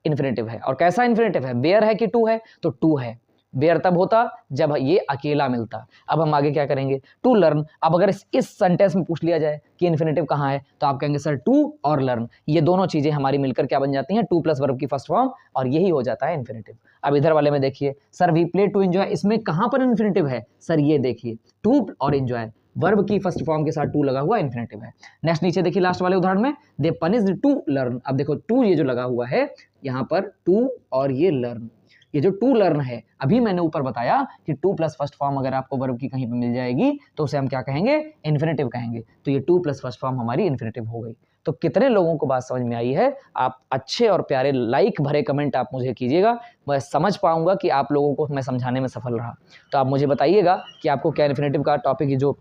[SPEAKER 1] इन्फिनेटिव है। और कैसा इन्फिनेटिव है, बेयर है कि टू है, तो टू है। बेयर तब होता जब ये अकेला मिलता। अब हम आगे क्या करेंगे, टू लर्न। अब अगर इस सेंटेंस में पूछ लिया जाए कि इन्फिनेटिव कहाँ है, तो आप कहेंगे सर टू और लर्न, ये दोनों चीजें हमारी मिलकर क्या बन जाती हैं, टू प्लस वर्ब की फर्स्ट फॉर्म, और यही हो जाता है इन्फिनेटिव। अब इधर वाले में देखिए, sir we play to enjoy, इसमें कहाँ पर इन्फिनेटिव है, सर ये देखिए टू और एंजॉय, वर्ब की फर्स्ट फॉर्म के साथ टू लगा हुआ इन्फिनेटिव है। नेक्स्ट नीचे देखिए लास्ट वाले उदाहरण में, दे पनिश्ड टू लर्न। अब देखो टू ये जो लगा हुआ है यहाँ पर, टू और ये लर्न, ये जो टू लर्न है, अभी मैंने ऊपर बताया कि टू प्लस फर्स्ट फॉर्म अगर आपको वर्ब की कहीं पे मिल जाएगी तो उसे हम क्या कहेंगे, इन्फिनेटिव कहेंगे। तो ये टू प्लस फर्स्ट फॉर्म हमारी इन्फिनेटिव हो गई। तो कितने लोगों को बात समझ में आई है, आप अच्छे और प्यारे लाइक भरे कमेंट आप मुझे कीजिएगा, मैं समझ पाऊंगा कि आप लोगों को मैं समझाने में सफल रहा। तो आप मुझे बताइएगा कि आपको क्या इन्फिनेटिव का टॉपिक जो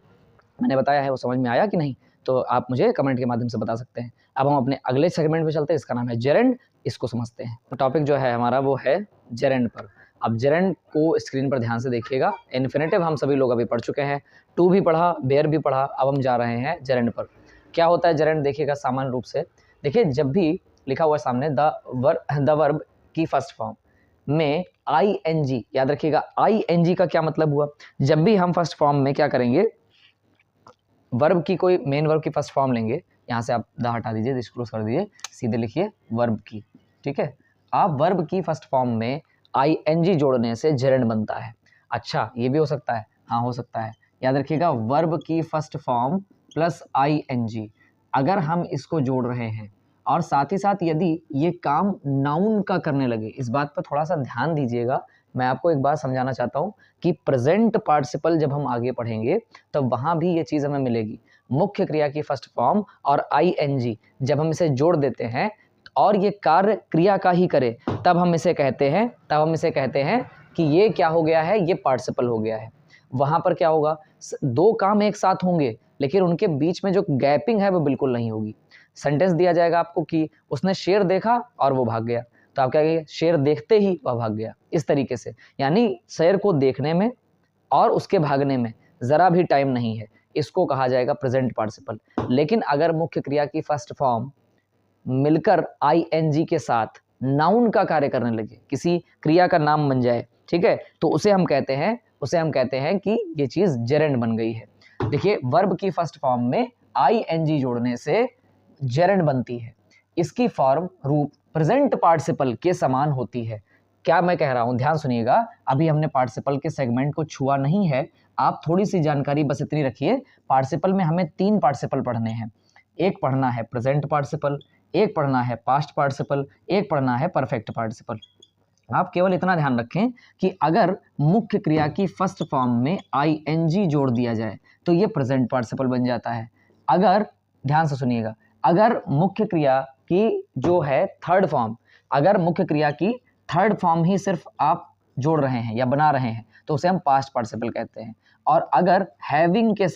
[SPEAKER 1] मैंने बताया है वो समझ में आया कि नहीं, तो आप मुझे कमेंट के माध्यम से बता सकते हैं। अब हम अपने अगले सेगमेंट में चलते हैं, इसका नाम है जेरेंड, इसको समझते हैं। तो टॉपिक जो है हमारा वो है जेरेंड पर। अब जेरेंड को स्क्रीन पर ध्यान से देखिएगा। इन्फिनेटिव हम सभी लोग अभी पढ़ चुके हैं, टू भी पढ़ा, बेयर भी पढ़ा, अब हम जा रहे हैं जेरेंड पर। क्या होता है जेरेंड, देखिएगा सामान्य रूप से देखिए, जब भी लिखा हुआ है सामने द वर्ब की फर्स्ट फॉर्म, में ing, याद रखिएगा ing का क्या मतलब हुआ, जब भी हम फर्स्ट फॉर्म में क्या करेंगे, वर्ब की कोई मेन वर्ब की फर्स्ट फॉर्म लेंगे, यहाँ से आप दा हटा दीजिए, डिस्क्लोज कर दीजिए, सीधे लिखिए वर्ब की, ठीक है। आप वर्ब की फर्स्ट फॉर्म में ing जोड़ने से जेरेंड बनता है। अच्छा, ये भी हो सकता है, हाँ हो सकता है। याद रखिएगा वर्ब की फर्स्ट फॉर्म प्लस ing, अगर हम इसको जोड़ रहे हैं और साथ ही साथ यदि ये काम नाउन का करने लगे, इस बात पर थोड़ा सा ध्यान दीजिएगा। मैं आपको एक बात समझाना चाहता हूँ कि प्रेजेंट पार्टिसिपल जब हम आगे पढ़ेंगे तब वहाँ भी ये चीज़ हमें मिलेगी। मुख्य क्रिया की फर्स्ट फॉर्म और ing जब हम इसे जोड़ देते हैं और ये कार्य क्रिया का ही करे, तब हम इसे कहते हैं कि ये क्या हो गया है, ये पार्टिसिपल हो गया है। वहाँ पर क्या होगा, दो काम एक साथ होंगे लेकिन उनके बीच में जो गैपिंग है वो बिल्कुल नहीं होगी। सेंटेंस दिया जाएगा आपको कि उसने शेर देखा और वो भाग गया, तो आप क्या कहेंगे, शेर देखते ही वह भाग गया। इस तरीके से, यानी शेर को देखने में और उसके भागने में ज़रा भी टाइम नहीं है, इसको कहा जाएगा प्रेजेंट पार्टिसिपल। लेकिन अगर मुख्य क्रिया की फर्स्ट फॉर्म मिलकर ing के साथ नाउन का कार्य करने लगे, किसी क्रिया का नाम बन जाए, ठीक है, तो उसे हम कहते हैं कि ये चीज़ जेरेंड बन गई है। देखिए वर्ब की फर्स्ट फॉर्म में ing जोड़ने से जेरेंड बनती है। इसकी फॉर्म रूप प्रेजेंट पार्टिसिपल के समान होती है। क्या मैं कह रहा हूं, ध्यान सुनिएगा, अभी हमने पार्टिसिपल के सेगमेंट को छुआ नहीं है, आप थोड़ी सी जानकारी बस इतनी रखिए। पार्टिसिपल में हमें 3 पार्टिसिपल पढ़ने हैं, एक पढ़ना है प्रेजेंट पार्टिसिपल, एक पढ़ना है पास्ट पार्टिसिपल, एक पढ़ना है परफेक्ट पार्टिसिपल। आप केवल इतना ध्यान रखें कि अगर मुख्य क्रिया की फर्स्ट फॉर्म में ing जोड़ दिया जाए तो ये प्रेजेंट पार्टिसिपल बन जाता है। अगर, ध्यान से सुनिएगा, अगर मुख्य क्रिया की जो है थर्ड फॉर्म, अगर मुख्य क्रिया की थर्ड फॉर्म ही सिर्फ आप जोड़ रहे हैं या बना रहे हैं तो उसे हम पास्ट पार्टिसिपल कहते हैं। और अगर हैविंग के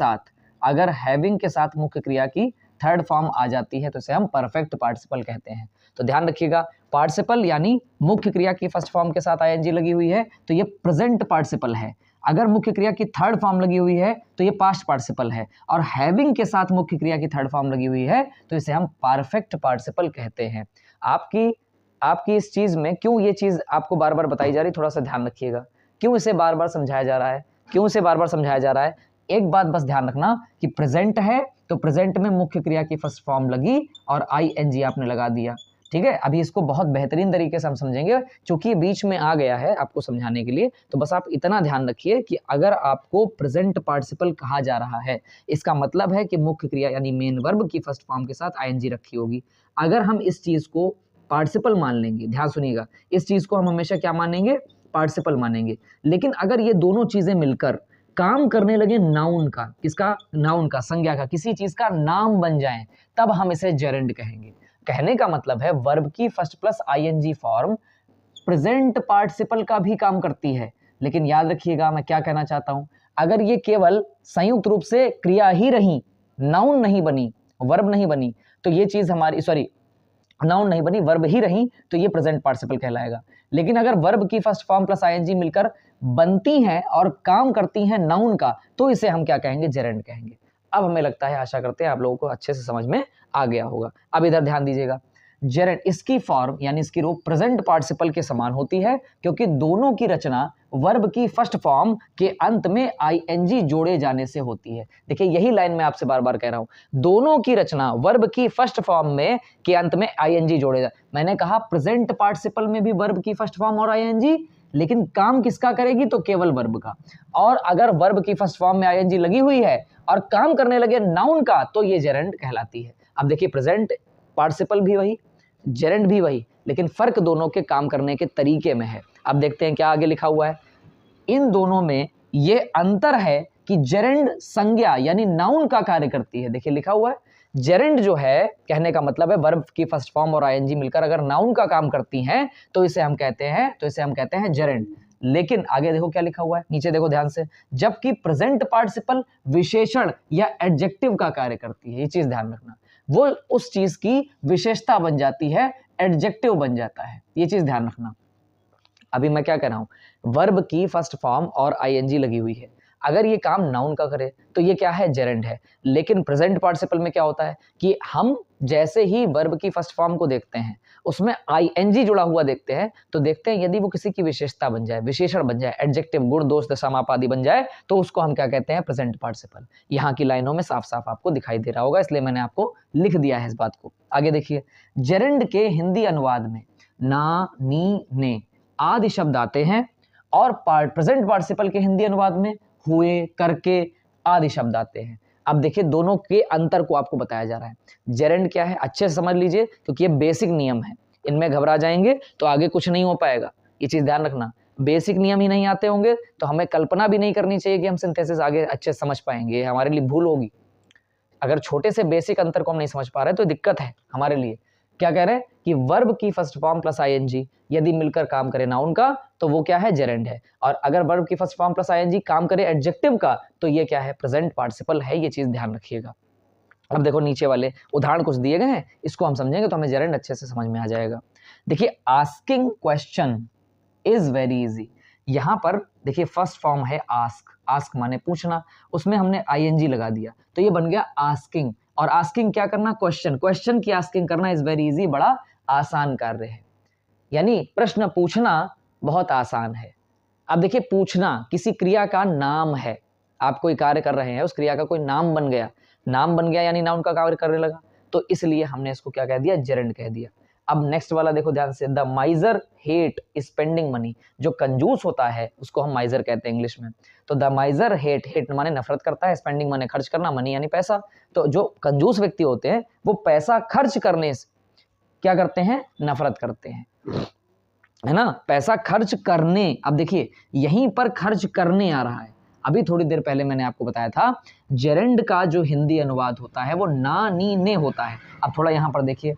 [SPEAKER 1] साथ मुख्य क्रिया की थर्ड फॉर्म आ जाती है तो इसे हम परफेक्ट पार्टिसिपल कहते हैं। तो ध्यान रखिएगा, पार्टिसिपल यानी मुख्य क्रिया की फर्स्ट फॉर्म के साथ ing लगी हुई है तो ये प्रेजेंट पार्टिसिपल है। अगर मुख्य क्रिया की थर्ड फॉर्म लगी हुई है तो ये पास्ट पार्टिसिपल है। और हैविंग के साथ मुख्य क्रिया की थर्ड फॉर्म लगी हुई है तो इसे हम परफेक्ट पार्टिसिपल कहते हैं। आपकी इस चीज़ में क्यों ये चीज़ आपको बार बार बताई जा रही, थोड़ा सा ध्यान रखिएगा, क्यों इसे बार बार समझाया जा रहा है, एक बात बस ध्यान रखना कि प्रेजेंट है तो प्रेजेंट में मुख्य क्रिया की फर्स्ट फॉर्म लगी और ing आपने लगा दिया, ठीक है। अभी इसको बहुत बेहतरीन तरीके से हम समझेंगे, क्योंकि बीच में आ गया है आपको समझाने के लिए। तो बस आप इतना ध्यान रखिए कि अगर आपको प्रेजेंट पार्टिसिपल कहा जा रहा है, इसका मतलब है कि मुख्य क्रिया यानी मेन वर्ब की फर्स्ट फॉर्म के साथ ing रखी होगी। अगर हम इस चीज़ को पार्टिसिपल मान लेंगे, ध्यान सुनिएगा, इस चीज़ को हम हमेशा क्या मानेंगे, पार्टिसिपल मानेंगे। लेकिन अगर ये दोनों चीज़ें मिलकर काम करने लगे नाउन का, किसका, नाउन का, संज्ञा का, किसी चीज़ का नाम बन जाएं, तब हम इसे जेरेंड कहेंगे। कहने का मतलब है वर्ब की first plus ing form present participle का भी काम करती है। लेकिन याद रखिएगा मैं क्या कहना चाहता हूं, अगर ये केवल संयुक्त रूप से क्रिया ही रही, नाउन नहीं बनी, वर्ब नहीं बनी, तो ये चीज हमारी, नाउन नहीं बनी, वर्ब ही रही, तो ये प्रेजेंट पार्टिसिपल कहलाएगा। लेकिन अगर वर्ब की फर्स्ट फॉर्म प्लस ing मिलकर बनती हैं और काम करती हैं नाउन का, तो इसे हम क्या कहेंगे, जेरेंड कहेंगे। अब हमें लगता है, आशा करते हैं आप लोगों को अच्छे से समझ में आ गया होगा। अब इधर ध्यान दीजिएगा, जेरेंड, इसकी फॉर्म यानी इसकी रूप प्रेजेंट पार्टिसिपल के समान होती है, क्योंकि दोनों की रचना वर्ब की फर्स्ट फॉर्म के अंत में ing जोड़े जाने से होती है। देखिए यही लाइन मैं आपसे बार बार कह रहा हूं, दोनों की रचना वर्ब की फर्स्ट फॉर्म में के अंत में ing जोड़े जा, मैंने कहा प्रेजेंट पार्टिसिपल में भी वर्ब की फर्स्ट फॉर्म और ing, लेकिन काम किसका करेगी, तो केवल वर्ब का। और अगर वर्ब की फर्स्ट फॉर्म में ing लगी हुई है और काम करने लगे नाउन का, तो ये जेरेंड कहलाती है। अब देखिए प्रेजेंट पार्टिसिपल भी वही, जेरेंड भी वही, लेकिन फर्क दोनों के काम करने के तरीके में है। अब देखते हैं क्या आगे लिखा हुआ है। इन दोनों में ये अंतर है कि जेरेंड संज्ञा यानी नाउन का कार्य करती है। देखिए लिखा हुआ है, जेरेंड जो है, कहने का मतलब है वर्ब की फर्स्ट फॉर्म और ing मिलकर अगर नाउन का काम करती हैं तो इसे हम कहते हैं जेरेंड। लेकिन आगे देखो क्या लिखा हुआ है, नीचे देखो ध्यान से, जबकि प्रेजेंट पार्टिसिपल विशेषण या एडजेक्टिव का कार्य करती है। ये चीज ध्यान रखना, वो उस चीज की विशेषता बन जाती है, एडजेक्टिव बन जाता है, ये चीज ध्यान रखना। अभी मैं क्या कह रहा हूं, वर्ब की फर्स्ट फॉर्म और ing लगी हुई है, अगर ये काम नाउन का करे तो ये क्या है, जेरेंड है। लेकिन प्रेजेंट पार्टिसिपल में क्या होता है कि हम जैसे ही वर्ब की फर्स्ट फॉर्म को देखते हैं उसमें आईएनजी जुड़ा हुआ देखते हैं तो देखते हैं यदि वो किसी की विशेषता बन जाए, विशेषण बन जाए, एडजेक्टिव, गुण, दोष, दशा, माप आदि बन जाए तो उसको हम क्या कहते हैं, प्रेजेंट पार्टिसिपल। यहाँ की लाइनों में साफ साफ आपको दिखाई दे रहा होगा, इसलिए मैंने आपको लिख दिया है इस बात को। आगे देखिए, जेरेंड के हिंदी अनुवाद में ना, नी, ने आदि शब्द आते हैं और प्रेजेंट पार्टिसिपल के हिंदी अनुवाद में हुए, करके आदि शब्द आते हैं। अब देखिए दोनों के अंतर को आपको बताया जा रहा है। जेरेंड क्या है अच्छे से समझ लीजिए, क्योंकि ये बेसिक नियम है, इनमें घबरा जाएंगे तो आगे कुछ नहीं हो पाएगा, ये चीज ध्यान रखना। बेसिक नियम ही नहीं आते होंगे तो हमें कल्पना भी नहीं करनी चाहिए कि हम सिंथेसिस आगे अच्छे से समझ पाएंगे, ये हमारे लिए भूल होगी। अगर छोटे से बेसिक अंतर को हम नहीं समझ पा रहे तो दिक्कत है हमारे लिए। क्या कह रहे हैं कि वर्ब की फर्स्ट फॉर्म प्लस आईएनजी यदि मिलकर काम करे नाउन का तो वो क्या है, जेरेंड है। और अगर वर्ब की फर्स्ट फॉर्म प्लस आईएनजी काम करे एडजेक्टिव का तो ये क्या है, प्रेजेंट पार्टिसिपल है। ये चीज ध्यान रखिएगा। अब देखो नीचे वाले उदाहरण कुछ दिए गए हैं, इसको हम समझेंगे तो हमें जेरेंड अच्छे से समझ में आ जाएगा। देखिए, asking question is very easy. यहां पर देखिए फर्स्ट फॉर्म है आस्क, आस्क माने पूछना, उसमें हमने आईएनजी लगा दिया तो ये बन गया आस्किंग। और आस्किंग क्या करना, क्वेश्चन, क्वेश्चन की आस्किंग करना इज वेरी इजी, बड़ा आसान कार्य है, यानी प्रश्न पूछना बहुत आसान है। अब देखिए, पूछना किसी क्रिया का नाम है, आप कोई कार्य कर रहे हैं, उस क्रिया का कोई नाम बन गया, नाम बन गया यानी नाउन का कार्य करने लगा, तो इसलिए हमने इसको क्या कह दिया, जेरेंड कह दिया। अब नेक्स्ट वाला देखो ध्यान से, द माइजर हेट स्पेंडिंग मनी। जो कंजूस होता है उसको हम माइजर कहते हैं इंग्लिश में। तो द माइजर हेट, हेट माने नफरत करता है, स्पेंडिंग माने खर्च करना, मनी यानी पैसा। तो जो कंजूस व्यक्ति होते हैं वो पैसा खर्च करने से क्या करते हैं, नफरत करते हैं, है ना, पैसा खर्च करने। अब देखिए यहीं पर खर्च करने आ रहा है। अभी थोड़ी देर पहले मैंने आपको बताया था जेरेंड का जो हिंदी अनुवाद होता है वो ना, नी, ने होता है। अब थोड़ा यहां पर देखिए,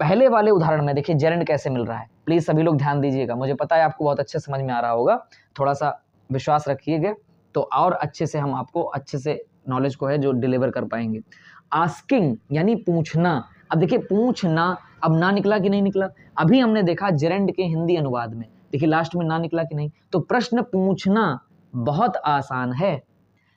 [SPEAKER 1] पहले वाले उदाहरण में देखिए जेरेंड कैसे मिल रहा है। प्लीज सभी लोग ध्यान दीजिएगा, मुझे पता है आपको बहुत अच्छे समझ में आ रहा होगा, थोड़ा सा विश्वास रखिएगा तो और अच्छे से हम आपको अच्छे से नॉलेज को है जो डिलीवर कर पाएंगे। आस्किंग यानी पूछना। अब देखिए पूछना, अब ना निकला कि नहीं निकला, अभी हमने देखा जेरेंड के हिंदी अनुवाद में, देखिए लास्ट में ना निकला कि नहीं, तो प्रश्न पूछना बहुत आसान है।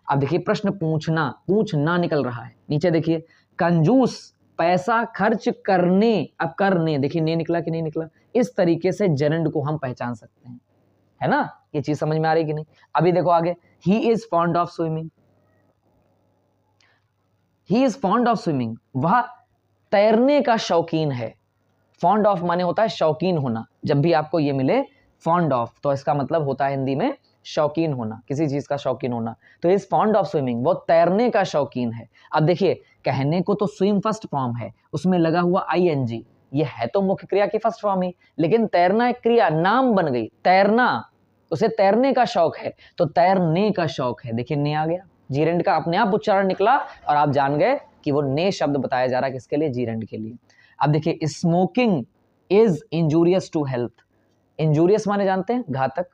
[SPEAKER 1] अब देखिए प्रश्न पूछना, पूछना निकल रहा है। नीचे देखिए, कंजूस पैसा खर्च करने, अब करने देखिए ने निकला कि नहीं निकला। इस तरीके से जेरेंड को हम पहचान सकते हैं, है ना, ये चीज समझ में आ रही कि नहीं। अभी देखो आगे, ही is fond of swimming, he is fond of swimming, वह तैरने का शौकीन है। फॉन्ड ऑफ माने होता है शौकीन होना, जब भी आपको ये मिले फॉन्ड ऑफ तो इसका मतलब होता है हिंदी में शौकीन होना, किसी चीज का शौकीन होना। तो इज फॉन्ड ऑफ स्विमिंग, वो तैरने का शौकीन है। अब देखिए कहने को तो स्विम फर्स्ट फॉर्म है, उसमें लगा हुआ आईएनजी, ये है तो मुख्य क्रिया की फर्स्ट फॉर्म ही, लेकिन तैरना एक क्रिया, नाम बन गई, तैरना, उसे तैरने का शौक है, तो तैरने का शौक है। देखिए ने आ गया, जेरेंड का अपने आप उच्चारण निकला और आप जान गए कि वो ने शब्द बताया जा रहा है किसके लिए, जेरेंड के लिए। अब देखिए, smoking is injurious to health. Injurious माने जानते हैं, घातक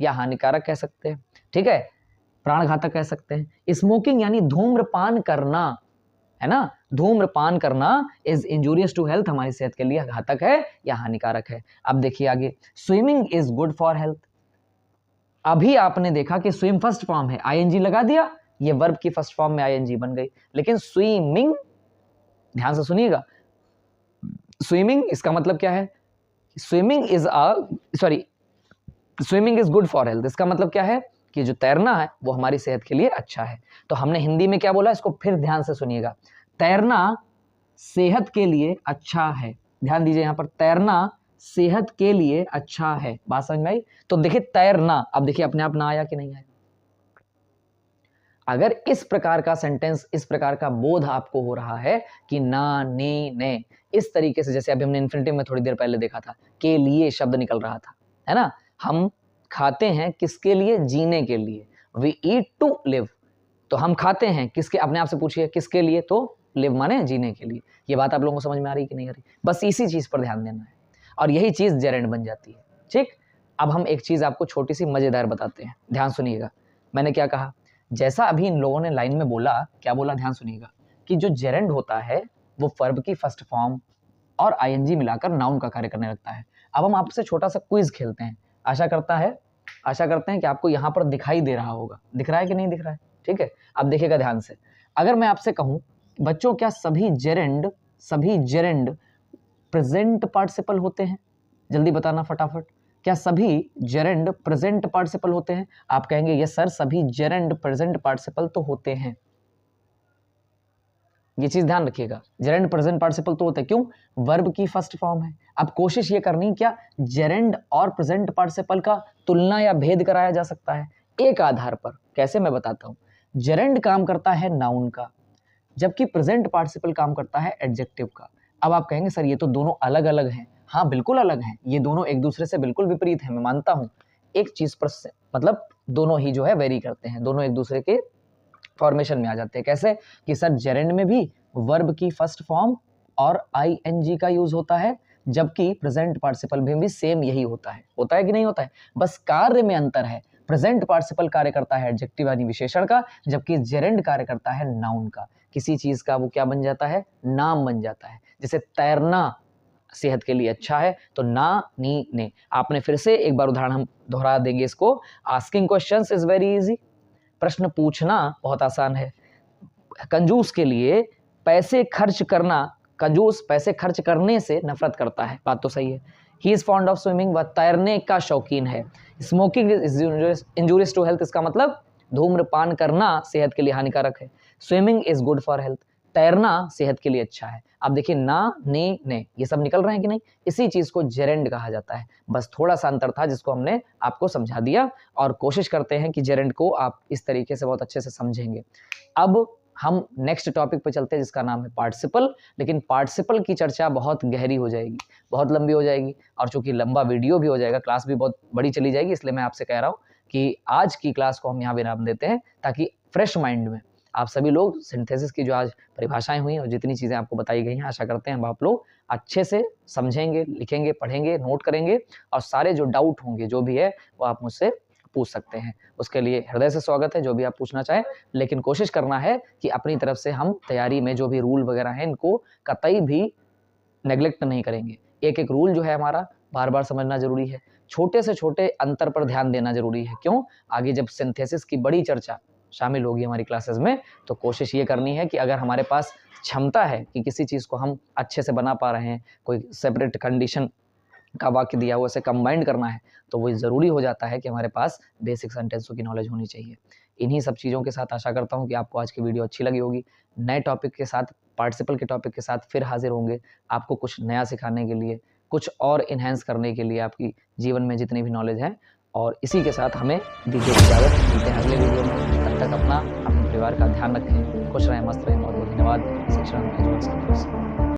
[SPEAKER 1] या हानिकारक कह सकते हैं, ठीक है, प्राणघातक कह सकते हैं। स्मोकिंग यानी धूम्रपान करना, है ना, धूम्रपान करना इज इंजूरियस टू हेल्थ, हमारी सेहत के लिए घातक है या हानिकारक है। अब देखिए आगे, swimming is good for health. अभी आपने देखा कि स्विम फर्स्ट फॉर्म है, आईएनजी लगा दिया, ये वर्ब की फर्स्ट फॉर्म में आईएनजी बन गई, लेकिन स्विमिंग, ध्यान से सुनिएगा, स्विमिंग इसका मतलब क्या है, swimming is good for health, इसका मतलब क्या है कि जो तैरना है वो हमारी सेहत के लिए अच्छा है। तो हमने हिंदी में क्या बोला, इसको फिर ध्यान से सुनिएगा, तैरना सेहत के लिए अच्छा है। ध्यान दीजिए यहां पर, तैरना सेहत के लिए अच्छा है, बात समझ में आई। तो देखिए तैरना, अब देखिए अपने आप ना आया कि नहीं आया। अगर इस प्रकार का सेंटेंस, इस प्रकार का बोध आपको हो रहा है कि ना, ने, ने, इस तरीके से, जैसे अभी हमने इन्फिनिटिव में थोड़ी देर पहले देखा था, के लिए शब्द निकल रहा था, है ना, हम खाते हैं किसके लिए, जीने के लिए, वी ईट टू लिव, तो हम खाते हैं किसके, अपने आप से पूछिए किसके लिए, तो लिव माने जीने के लिए। ये बात आप लोगों को समझ में आ रही कि नहीं आ रही, बस इसी चीज पर ध्यान देना है और यही चीज जेरेंड बन जाती है। ठीक, अब हम एक चीज आपको छोटी सी मजेदार बताते हैं, ध्यान सुनिएगा। मैंने क्या कहा, जैसा अभी इन लोगों ने लाइन में बोला, क्या बोला, ध्यान सुनिएगा, कि जो जेरेंड होता है वो वर्ब की फर्स्ट फॉर्म और आईएनजी मिलाकर नाउन का कार्य करने लगता है। अब हम आपसे छोटा सा क्विज खेलते हैं, आशा करते हैं कि आपको यहाँ पर दिखाई दे रहा होगा, दिख रहा है कि नहीं दिख रहा है, ठीक है। अब देखिएगा ध्यान से, अगर मैं आपसे कहूं बच्चों क्या सभी जेरेंड प्रेजेंट पार्टिसिपल होते हैं? जल्दी बताना फटाफट। क्या सभी जेरेंड प्रेजेंट पार्टिसिपल होते हैं? आप कहेंगे यस सर, सभी जेरेंड प्रेजेंट पार्टिसिपल तो होते हैं। ये चीज ध्यान रखिएगा, जेरेंड प्रेजेंट पार्टिसिपल तो होते हैं। क्यों? वर्ब की फर्स्ट फॉर्म है। अब कोशिश ये करनी क्या जेरेंड और प्रेजेंट पार्टिसिपल का तुलना या भेद कराया जा सकता है एक आधार पर। कैसे, मैं बताता हूं। जेरेंड काम करता है नाउन का, जबकि प्रेजेंट पार्टिसिपल काम करता है एडजेक्टिव का। अब आप कहेंगे सर ये तो दोनों अलग अलग हैं। हाँ बिल्कुल अलग हैं, ये दोनों एक दूसरे से बिल्कुल विपरीत हैं, मैं मानता हूं। एक चीज पर मतलब दोनों ही जो है वेरी करते हैं, दोनों एक दूसरे के फॉर्मेशन में आ जाते हैं। कैसे कि सर जेरेंड में भी वर्ब की फर्स्ट फॉर्म और आईएनजी का यूज होता है, जबकि प्रेजेंट पार्टिसिपल में भी सेम यही होता है कि नहीं होता है? बस कार्य में अंतर है। प्रेजेंट पार्टिसिपल कार्य करता है एडजेक्टिव यानी विशेषण का, जबकि जेरेंड कार्य करता है नाउन का। किसी चीज का वो क्या बन जाता है? नाम बन जाता है। जैसे तैरना सेहत के लिए अच्छा है, तो ना नी ने। आपने फिर से एक बार उदाहरण हम दोहरा देंगे इसको। Asking questions is very easy, प्रश्न पूछना बहुत आसान है। कंजूस के लिए पैसे खर्च करना, कंजूस पैसे खर्च करने से नफरत करता है, बात तो सही है। He is fond of swimming, वह तैरने का शौकीन है। Smoking is injurious to health, इसका मतलब धूम्रपान करना सेहत के लिए हानिकारक है। Swimming is good for health, तैरना सेहत के लिए अच्छा है। आप देखिए ना, ने ये सब निकल रहे हैं कि नहीं? इसी चीज को जेरेंड कहा जाता है। बस थोड़ा सा अंतर था जिसको हमने आपको समझा दिया, और कोशिश करते हैं कि जेरेंड को आप इस तरीके से बहुत अच्छे से समझेंगे। अब हम नेक्स्ट टॉपिक पे चलते हैं जिसका नाम है पार्टिसिपल। लेकिन पार्टिसिपल की चर्चा बहुत गहरी हो जाएगी, बहुत लंबी हो जाएगी, और चूंकि लंबा वीडियो भी हो जाएगा, क्लास भी बहुत बड़ी चली जाएगी, इसलिए मैं आपसे कह रहा हूँ कि आज की क्लास को हम यहाँ विराम देते हैं, ताकि फ्रेश माइंड में आप सभी लोग सिंथेसिस की जो आज परिभाषाएं हुई और जितनी चीज़ें आपको बताई गई हैं, आशा करते हैं आप लोग अच्छे से समझेंगे, लिखेंगे, पढ़ेंगे, नोट करेंगे, और सारे जो डाउट होंगे जो भी है वो आप मुझसे पूछ सकते हैं। उसके लिए हृदय से स्वागत है, जो भी आप पूछना चाहें। लेकिन कोशिश करना है कि अपनी तरफ से हम तैयारी में जो भी रूल वगैरह हैं इनको कतई भी नेग्लेक्ट नहीं करेंगे। एक एक रूल जो है हमारा बार बार समझना जरूरी है, छोटे से छोटे अंतर पर ध्यान देना जरूरी है। क्यों? आगे जब सिंथेसिस की बड़ी चर्चा शामिल होगी हमारी क्लासेस में, तो कोशिश ये करनी है कि अगर हमारे पास क्षमता है कि किसी चीज़ को हम अच्छे से बना पा रहे हैं, कोई सेपरेट कंडीशन का वाक्य दिया हुआ, उसे कंबाइंड करना है, तो वो ज़रूरी हो जाता है कि हमारे पास बेसिक सेंटेंसों की नॉलेज होनी चाहिए। इन्हीं सब चीज़ों के साथ आशा करता हूँ कि आपको आज की वीडियो अच्छी लगी होगी। नए टॉपिक के साथ, पार्टिसिपल के टॉपिक के साथ फिर हाजिर होंगे, आपको कुछ नया सिखाने के लिए, कुछ और इन्हेंस करने के लिए आपकी जीवन में जितनी भी नॉलेज है। और इसी के साथ हमें दीजिए इजाज़त, मिलते हैं अगले वीडियो में। तब तक अपने परिवार का ध्यान रखें, खुश रहें, मस्त रहें। बहुत बहुत धन्यवाद। शिक्षा